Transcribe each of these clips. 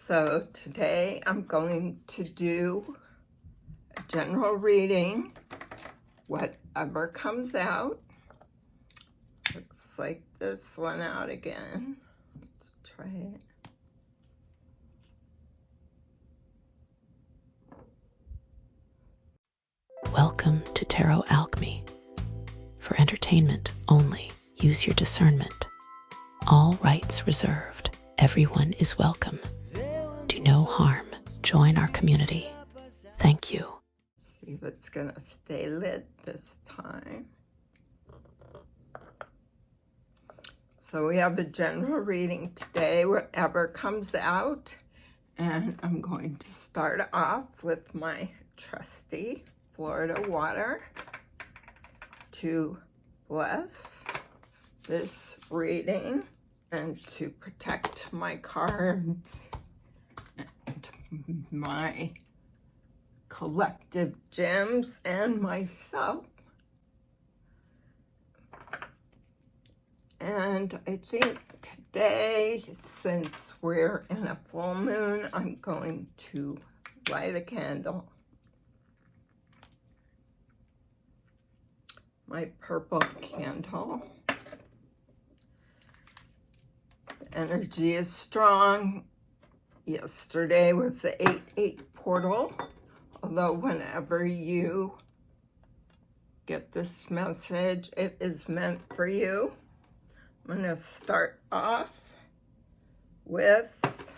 So today I'm going to do a general reading, whatever comes out. Looks like this one out again. Let's try it. Welcome to Tarot Alcmy. For entertainment only, use your discernment. All rights reserved. Everyone is welcome. Do no harm. Join our community. Thank you. See if it's gonna stay lit this time. So we have a general reading today, whatever comes out. And I'm going to start off with my trusty Florida water to bless this reading and to protect my cards and my collective gems and myself. And I think today, since we're in a full moon, I'm going to light a candle. My purple candle. The energy is strong. Yesterday was the 8-8 portal. Although whenever you get this message, it is meant for you. I'm going to start off with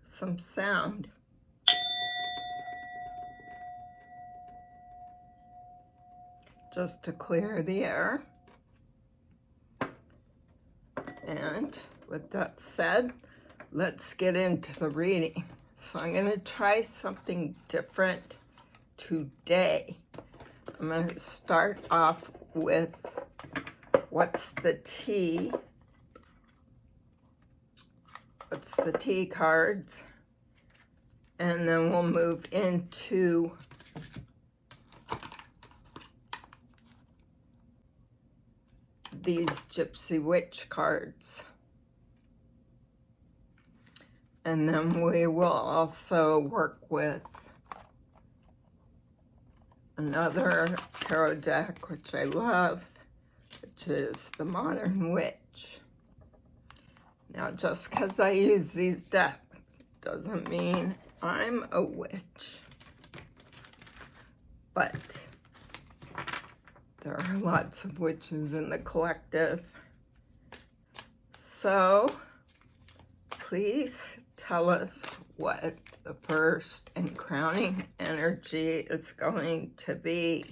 some sound. Just to clear the air. And with that said, let's get into the reading. So I'm going to try something different today. I'm going to start off with what's the tea? What's the tea cards? And then we'll move into these Gypsy Witch cards. And then we will also work with another tarot deck, which I love, which is the Modern Witch. Now, just because I use these decks doesn't mean I'm a witch. But there are lots of witches in the collective. So, please tell us what the first and crowning energy is going to be.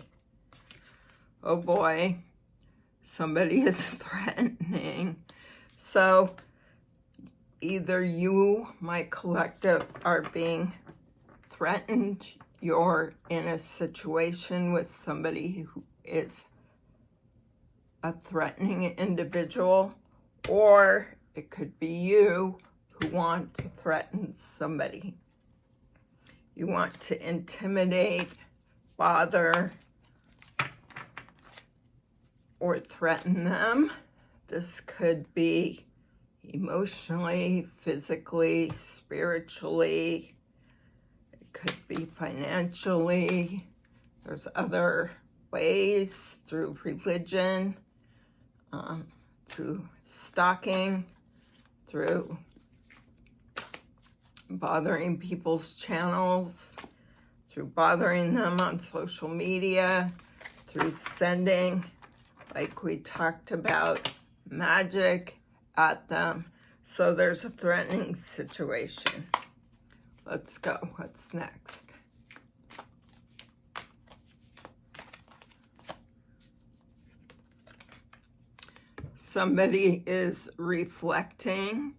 Oh boy, somebody is threatening. So, either you, my collective, are being threatened, you're in a situation with somebody who is a threatening individual, or it could be you who want to threaten somebody. You want to intimidate, bother, or threaten them. This could be emotionally, physically, spiritually. It could be financially. There's other ways, through religion, through stalking, through bothering people's channels, through bothering them on social media, through sending, like we talked about, magic at them. So there's a threatening situation. Let's go. What's next? Somebody is reflecting.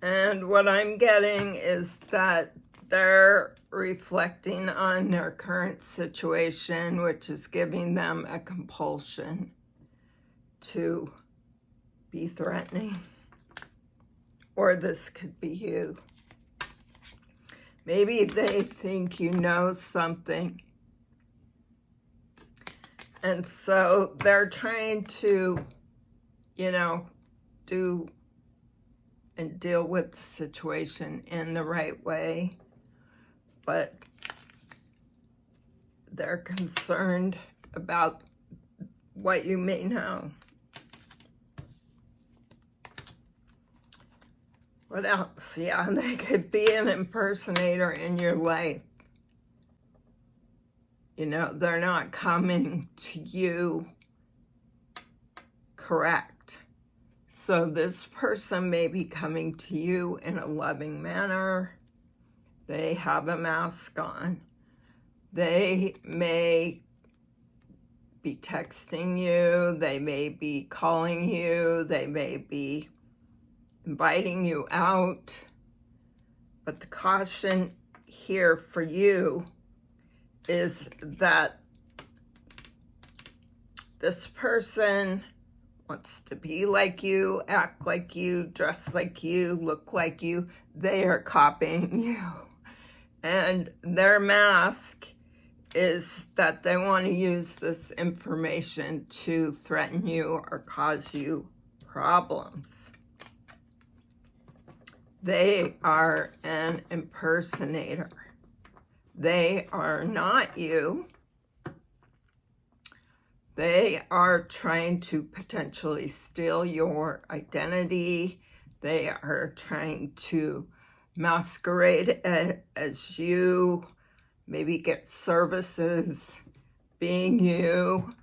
And what I'm getting is that they're reflecting on their current situation, which is giving them a compulsion to be threatening. Or this could be you. Maybe they think you know something. And so they're trying to, do and deal with the situation in the right way, but they're concerned about what you may know. What else? Yeah, they could be an impersonator in your life. You know, they're not coming to you correct. So this person may be coming to you in a loving manner. They have a mask on. They may be texting you. They may be calling you. They may be inviting you out. But the caution here for you is that this person wants to be like you, act like you, dress like you, look like you. They are copying you. And their mask is that they want to use this information to threaten you or cause you problems. They are an impersonator. They are not you. They are trying to potentially steal your identity. They are trying to masquerade as you, maybe get services being you,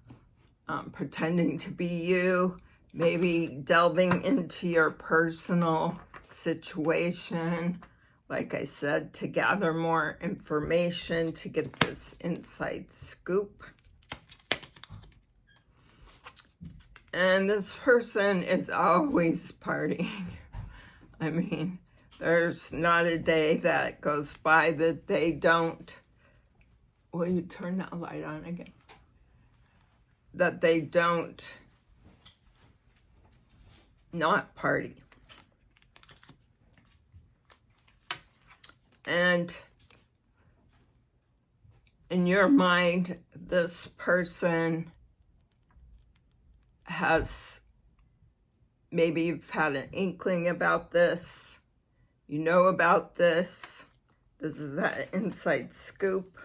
pretending to be you, maybe delving into your personal situation, like I said, to gather more information, to get this inside scoop. And this person is always partying. I mean, there's not a day that goes by that they don't. Will you turn that light on again? That they don't not party. And in your mind, this person has, maybe you've had an inkling about this, you know about this, this is that inside scoop.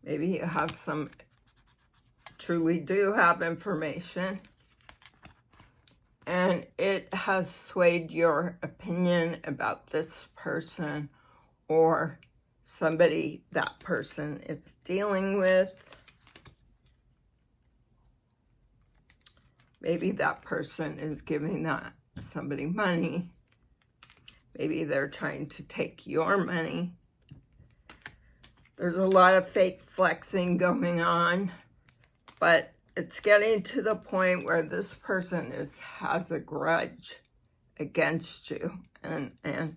Maybe you have some, truly do have information, and it has swayed your opinion about this person or somebody that person is dealing with. Maybe that person is giving that somebody money. Maybe they're trying to take your money. There's a lot of fake flexing going on, but it's getting to the point where this person has a grudge against you. And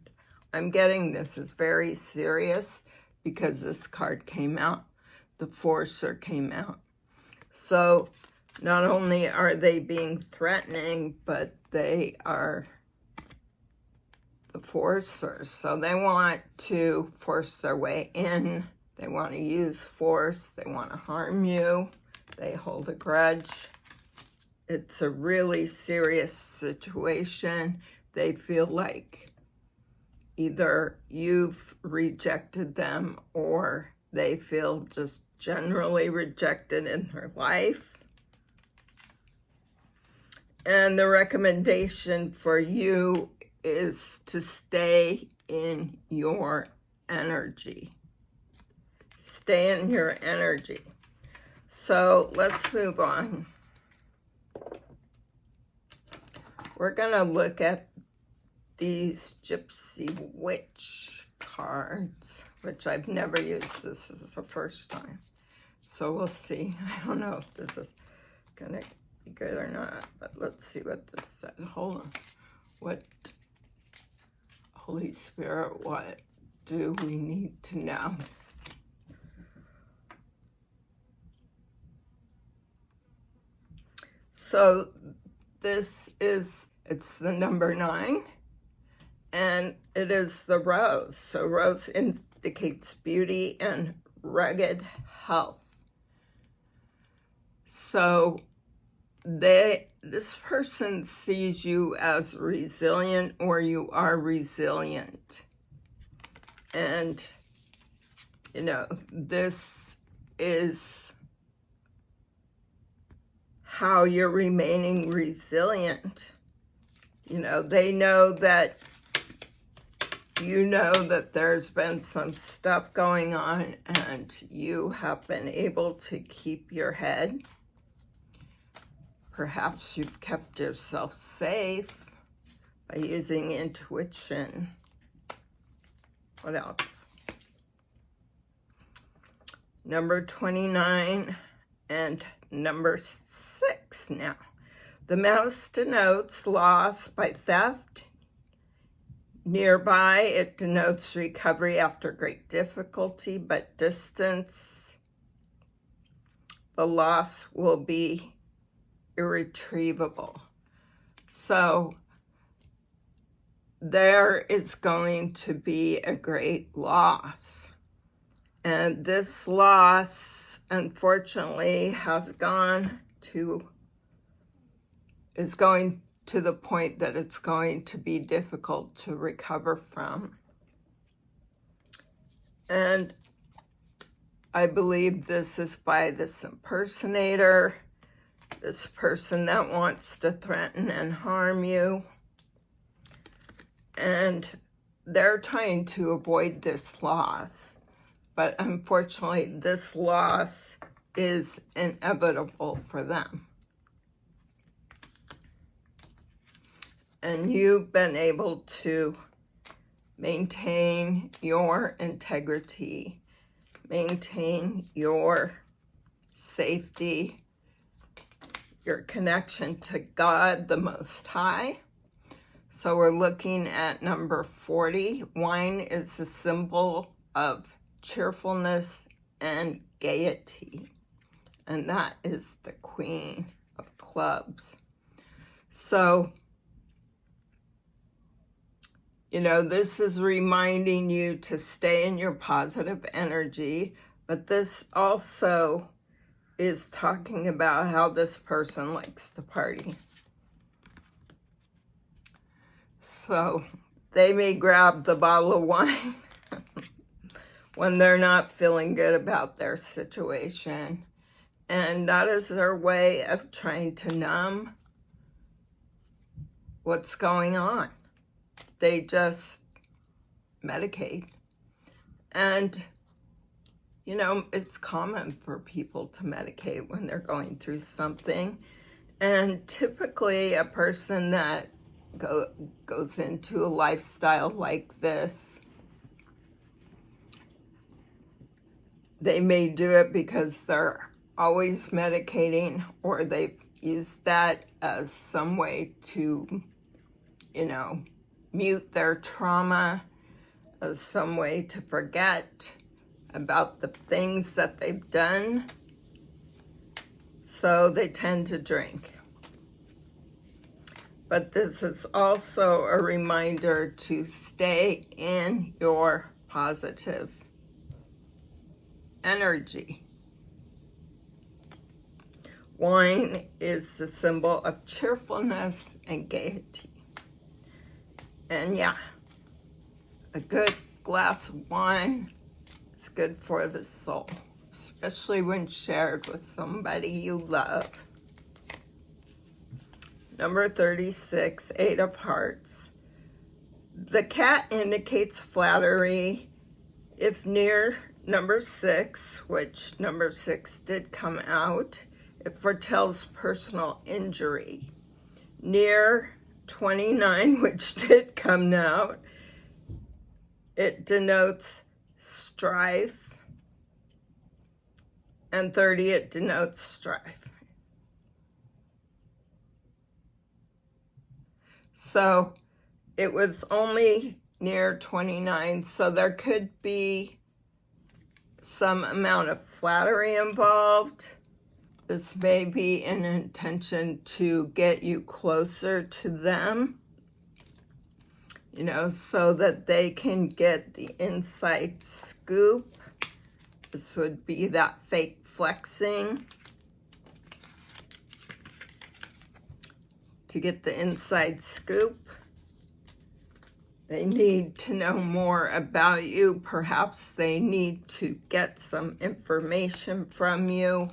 I'm getting this is very serious because this card came out. The Forcer came out. So not only are they being threatening, but they are the forcers. So they want to force their way in. They want to use force. They want to harm you. They hold a grudge. It's a really serious situation. They feel like either you've rejected them or they feel just generally rejected in their life. And the recommendation for you is to stay in your energy. Stay in your energy. So let's move on. We're going to look at these Gypsy Witch cards, which I've never used. This is the first time. So we'll see. I don't know if this is going to be good or not, but let's see what this said. Hold on. What, Holy Spirit, what do we need to know? So this is, it's the number 9, and it is the rose. So rose indicates beauty and rugged health. So they this person sees you as resilient, or you are resilient. And, you know, this is how you're remaining resilient. You know, they know that you know that there's been some stuff going on, and you have been able to keep your head. Perhaps you've kept yourself safe by using intuition. What else? Number 29 and number 6 now. The mouse denotes loss by theft. Nearby, it denotes recovery after great difficulty, but distance. The loss will be irretrievable. So there is going to be a great loss. And this loss, unfortunately, is going to the point that it's going to be difficult to recover from. And I believe this is by this impersonator, this person that wants to threaten and harm you. And they're trying to avoid this loss. But unfortunately, this loss is inevitable for them. And you've been able to maintain your integrity, maintain your safety, your connection to God, the Most High. So we're looking at number 40. Wine is the symbol of cheerfulness and gaiety. And that is the Queen of Clubs. So, you know, this is reminding you to stay in your positive energy, but this also is talking about how this person likes to party. So they may grab the bottle of wine when they're not feeling good about their situation. And that is their way of trying to numb what's going on. They just medicate. And, you know, it's common for people to medicate when they're going through something. And typically a person that goes into a lifestyle like this, they may do it because they're always medicating, or they've used that as some way to, you know, mute their trauma, as some way to forget about the things that they've done. So they tend to drink. But this is also a reminder to stay in your positive energy. Wine is the symbol of cheerfulness and gaiety. And yeah, a good glass of wine is good for the soul, especially when shared with somebody you love. Number 36, 8 of Hearts. The cat indicates flattery. If near number 6, which number 6 did come out, it foretells personal injury. Near 29, which did come out, it denotes strife. And 30, it denotes strife. So it was only near 29, so there could be some amount of flattery involved. This may be an intention to get you closer to them, you know, so that they can get the inside scoop. This would be that fake flexing. to get the inside scoop. They need to know more about you. Perhaps they need to get some information from you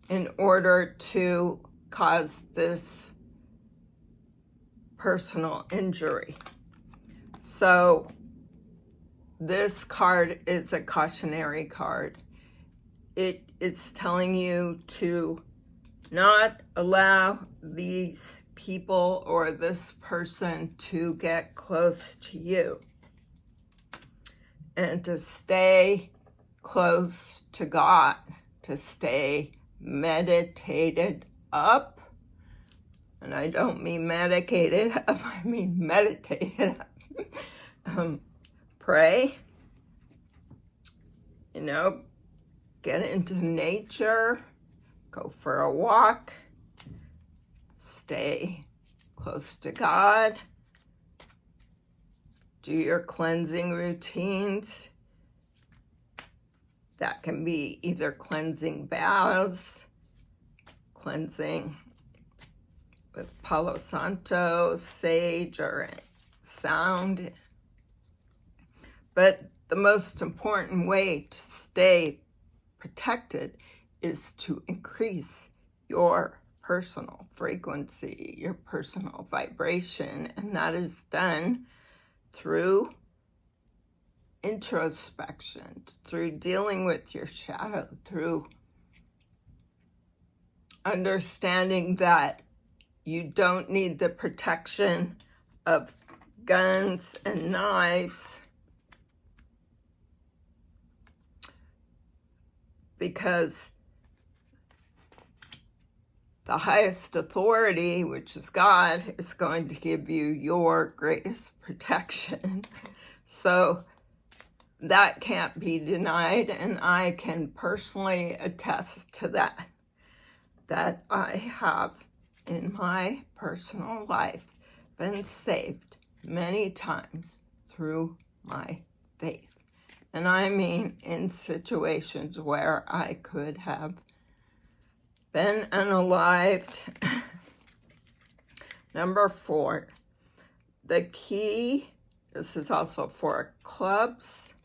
in order to cause this personal injury. So this card is a cautionary card. It is telling you to not allow these people or this person to get close to you, and to stay close to God, to stay meditated up. And I don't mean medicated up, I mean meditated up. Pray, get into nature, go for a walk, stay close to God, do your cleansing routines. That can be either cleansing baths, cleansing with Palo Santo, sage, or sound. But the most important way to stay protected is to increase your personal frequency, your personal vibration, and that is done through introspection, through dealing with your shadow, through understanding that you don't need the protection of guns and knives, because the highest authority, which is God, is going to give you your greatest protection. So that can't be denied, and I can personally attest to that I have in my personal life been saved many times through my faith. And I mean in situations where I could have been unalived. Number 4, the key, this is also for clubs.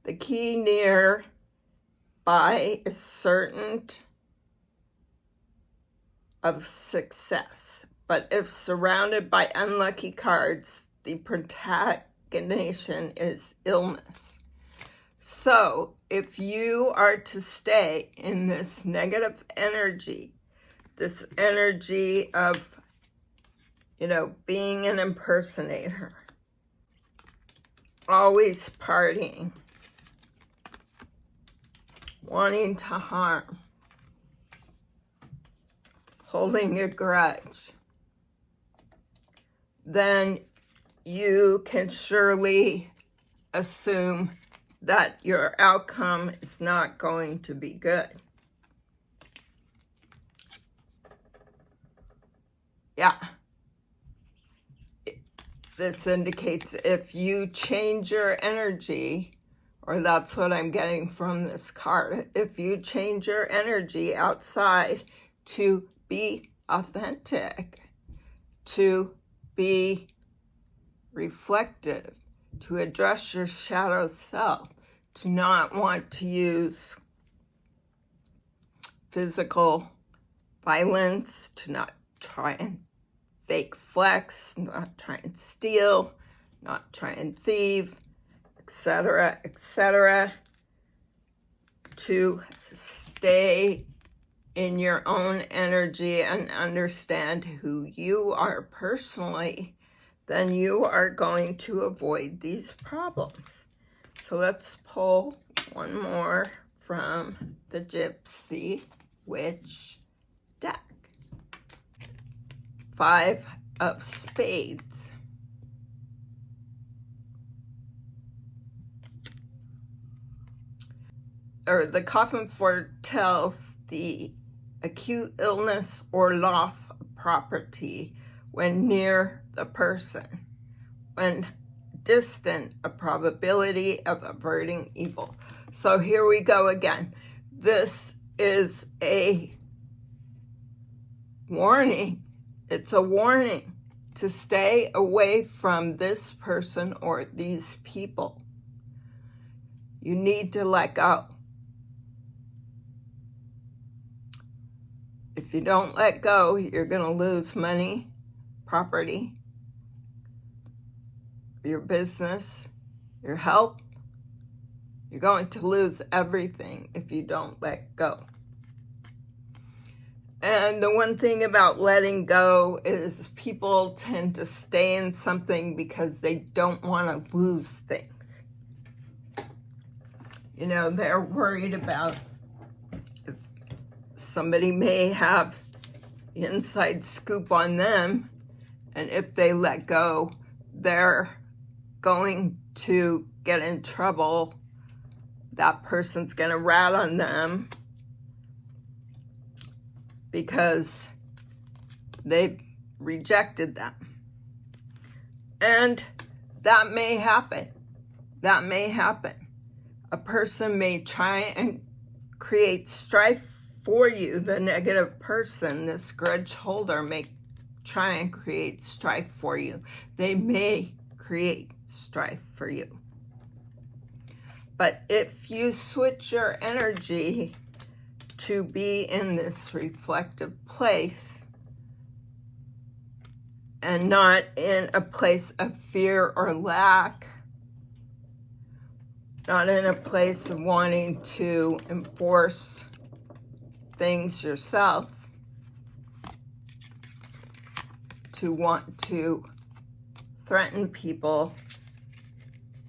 The key nearby is certain of success, but if surrounded by unlucky cards, the protagonization is illness. So if you are to stay in this negative energy, this energy of, being an impersonator, always partying, wanting to harm, holding a grudge, then you can surely assume that your outcome is not going to be good. Yeah. This indicates if you change your energy, or that's what I'm getting from this card, if you change your energy outside to be authentic, to be reflective, to address your shadow self, to not want to use physical violence, to not try and fake flex, not try and steal, not try and thieve, etc., etc., to stay in your own energy and understand who you are personally, then you are going to avoid these problems. So let's pull one more from the Gypsy Witch deck. 5 of Spades. Or the coffin foretells the acute illness or loss of property when near the person. When distant, a probability of averting evil. So here we go again. This is a warning. It's a warning to stay away from this person or these people. You need to let go. If you don't let go, you're going to lose money, property, your business, your health. You're going to lose everything if you don't let go. And the one thing about letting go is people tend to stay in something because they don't want to lose things. You know, they're worried about if somebody may have the inside scoop on them, and if they let go, they're going to get in trouble. That person's going to rat on them because they've rejected them. And that may happen. That may happen. A person may try and create strife for you. The negative person, this grudge holder, may try and create strife for you. They may create strife for you. But if you switch your energy to be in this reflective place and not in a place of fear or lack, not in a place of wanting to enforce things yourself, to want to threaten people,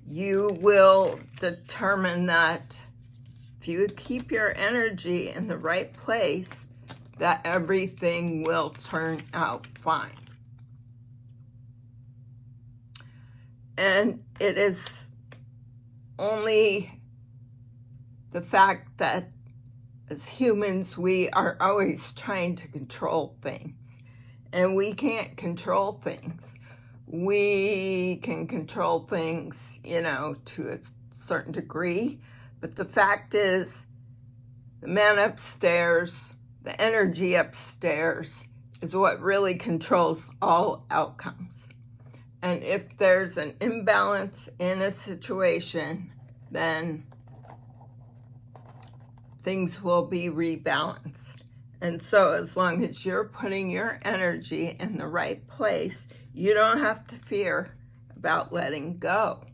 you will determine that if you keep your energy in the right place, that everything will turn out fine. And it is only the fact that as humans, we are always trying to control things. And we can't control things. We can control things, to a certain degree. But the fact is, the man upstairs, the energy upstairs, is what really controls all outcomes. And if there's an imbalance in a situation, then things will be rebalanced. And so as long as you're putting your energy in the right place, you don't have to fear about letting go.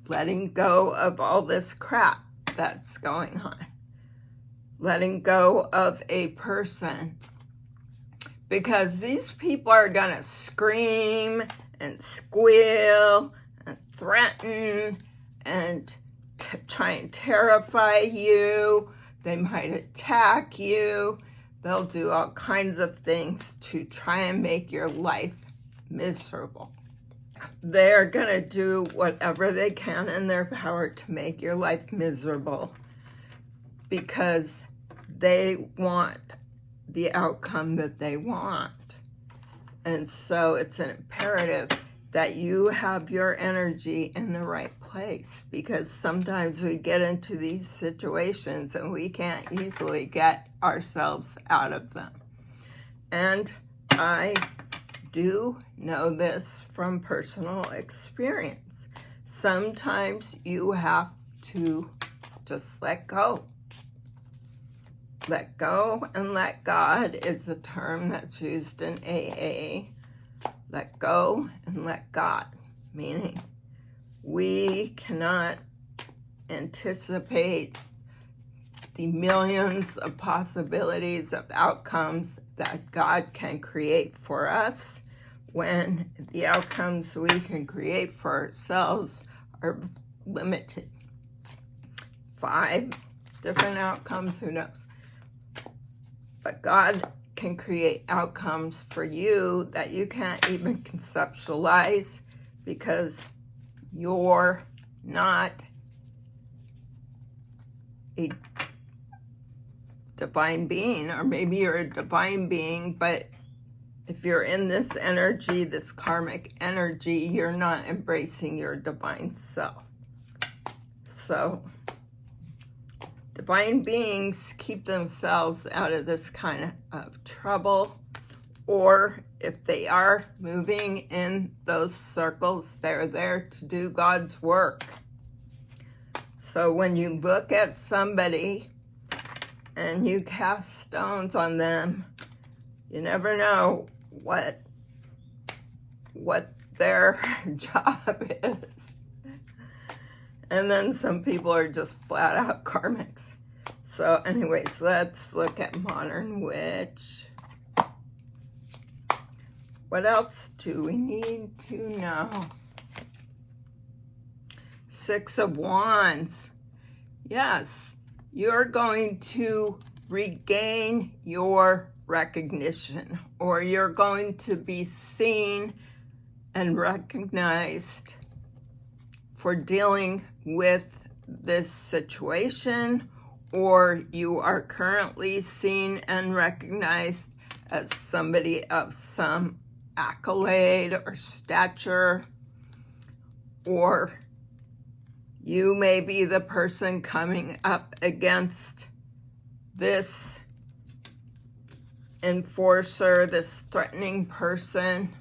Letting go of all this crap that's going on. Letting go of a person. Because these people are going to scream and squeal and threaten and try and terrify you. They might attack you. They'll do all kinds of things to try and make your life miserable. They're going to do whatever they can in their power to make your life miserable because they want the outcome that they want. And so it's an imperative that you have your energy in the right place, because sometimes we get into these situations and we can't easily get ourselves out of them. And I do know this from personal experience. Sometimes you have to just let go. Let go and let God is a term that's used in AA. Let go and let God, meaning we cannot anticipate the millions of possibilities of outcomes that God can create for us when the outcomes we can create for ourselves are limited. 5 different outcomes, who knows? But God can create outcomes for you that you can't even conceptualize because you're not a divine being, or maybe you're a divine being, but if you're in this energy, this karmic energy, you're not embracing your divine self. So divine beings keep themselves out of this kind of trouble, or if they are moving in those circles, they're there to do God's work. So when you look at somebody and you cast stones on them, you never know what their job is. And then some people are just flat out karmics. So anyways, let's look at Modern Witch. What else do we need to know? Six of Wands. Yes, you're going to regain your recognition, or you're going to be seen and recognized for dealing with this situation, or you are currently seen and recognized as somebody of some accolade or stature, or you may be the person coming up against this enforcer, this threatening person.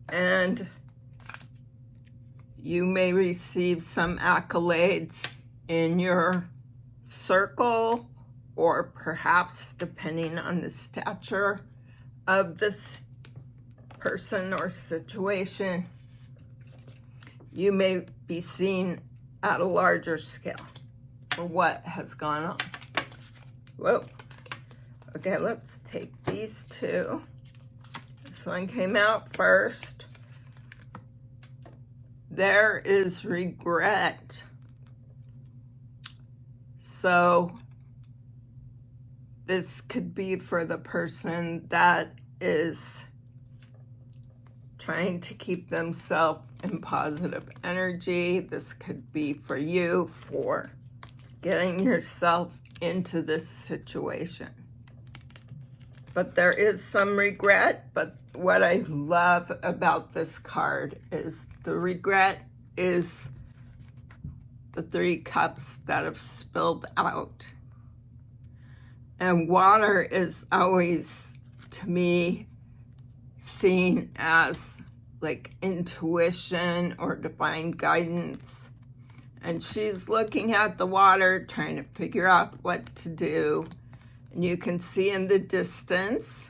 And you may receive some accolades in your circle, or perhaps, depending on the stature of this person or situation, you may be seen at a larger scale for what has gone on. Whoa. Okay, let's take these two. This one came out first. There is regret. So this could be for the person that is trying to keep themselves in positive energy. This could be for you for getting yourself into this situation. But there is some regret. But what I love about this card is the regret is the 3 cups that have spilled out. And water is always, to me, seen as like intuition or divine guidance. And she's looking at the water, trying to figure out what to do. And you can see in the distance,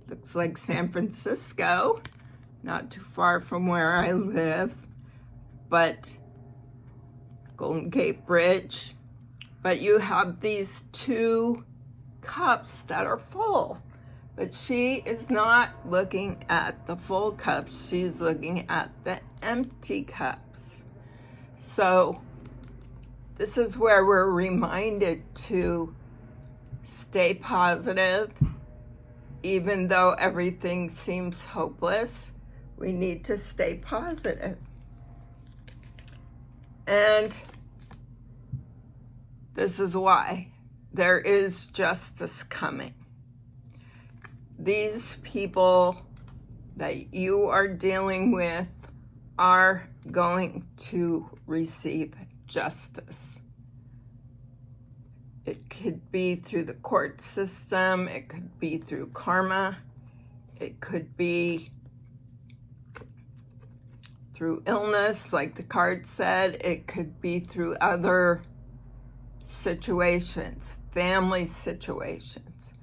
looks like San Francisco, not too far from where I live, but Golden Gate Bridge. But you have these 2 cups that are full. But she is not looking at the full cups. She's looking at the empty cups. So this is where we're reminded to stay positive. Even though everything seems hopeless, we need to stay positive. And this is why there is justice coming. These people that you are dealing with are going to receive justice. It could be through the court system, it could be through karma, it could be through illness, like the card said, it could be through other situations, family situations.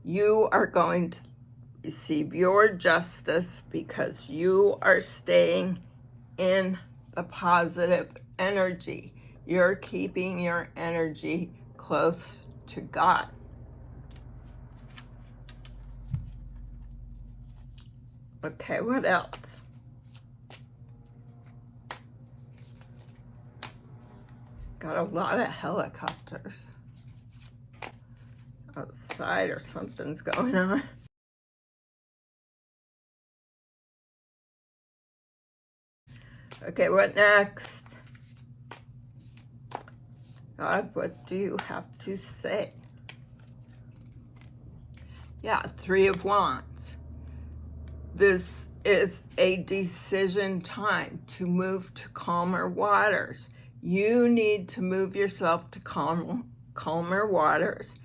You are going to receive your justice because you are staying in the positive energy. You're keeping your energy close to God. Okay, what else? Got a lot of helicopters outside, or something's going on. Okay, what next? God, what do you have to say? Yeah, 3 of Wands. This is a decision time to move to calmer waters. You need to move yourself to calmer waters,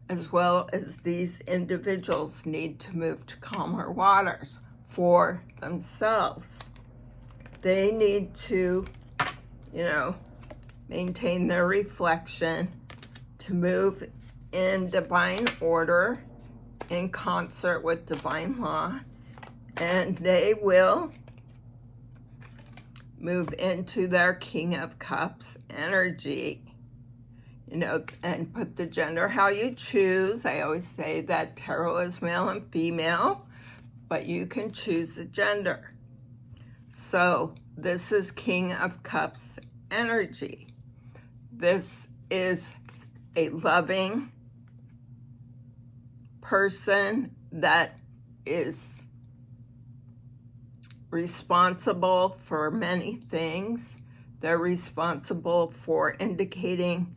as well as these individuals need to move to calmer waters for themselves. They need to, maintain their reflection, to move in divine order, in concert with divine law, and they will move into their King of Cups energy, and put the gender how you choose. I always say that tarot is male and female, but you can choose the gender. So this is King of Cups energy. This is a loving person that is responsible for many things. They're responsible for indicating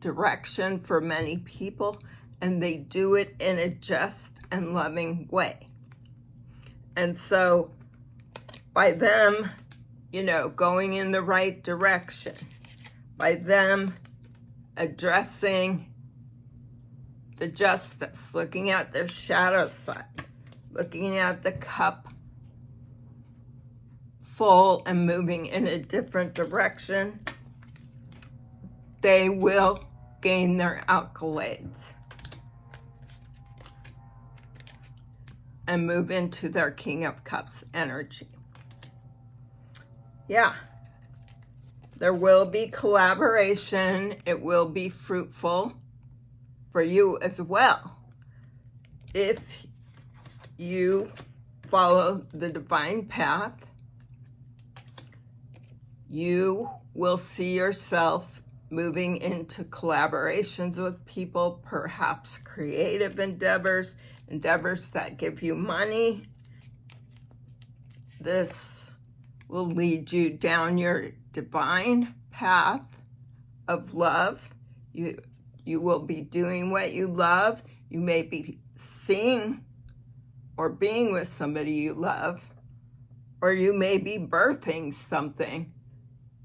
direction for many people, and they do it in a just and loving way. And so by them, going in the right direction, by them addressing the justice, looking at their shadow side, looking at the cup full and moving in a different direction, they will gain their accolades and move into their King of Cups energy. Yeah. There will be collaboration. It will be fruitful for you as well. If you follow the divine path, you will see yourself moving into collaborations with people, perhaps creative endeavors that give you money. This will lead you down your divine path of love. You will be doing what you love. You may be seeing or being with somebody you love, or you may be birthing something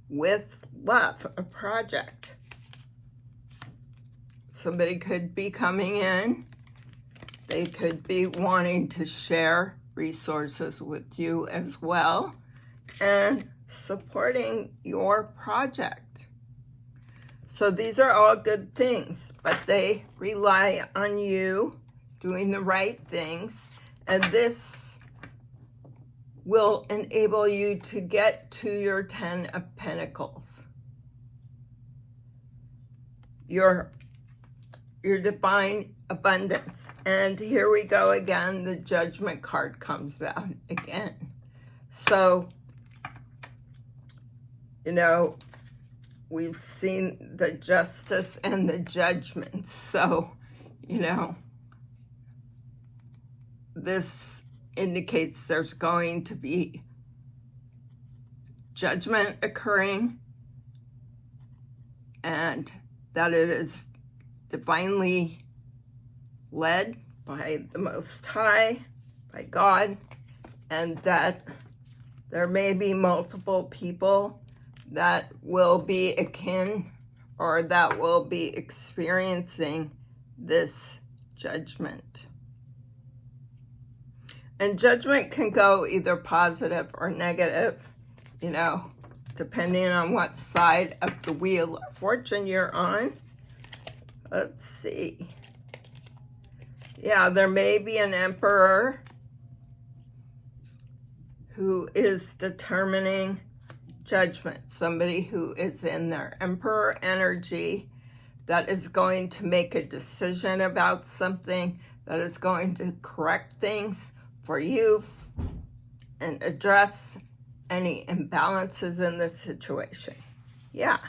with love, a project. Somebody could be coming in. They could be wanting to share resources with you as well and supporting your project. So these are all good things, but they rely on you doing the right things, and this will enable you to get to your 10 of Pentacles. Your divine abundance. And here we go again, the Judgment card comes out again. So, we've seen the justice and the judgment. So, this indicates there's going to be judgment occurring, and that it is divinely led by the Most High, by God, and that there may be multiple people that will be akin or that will be experiencing this judgment. And judgment can go either positive or negative, depending on what side of the wheel of fortune you're on. Let's see. Yeah, there may be an emperor who is determining judgment. Somebody who is in their emperor energy that is going to make a decision about something, that is going to correct things for you and address any imbalances in the situation. Yeah.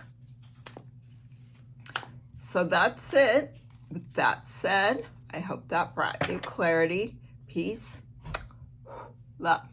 So that's it. With that said, I hope that brought you clarity, peace, love.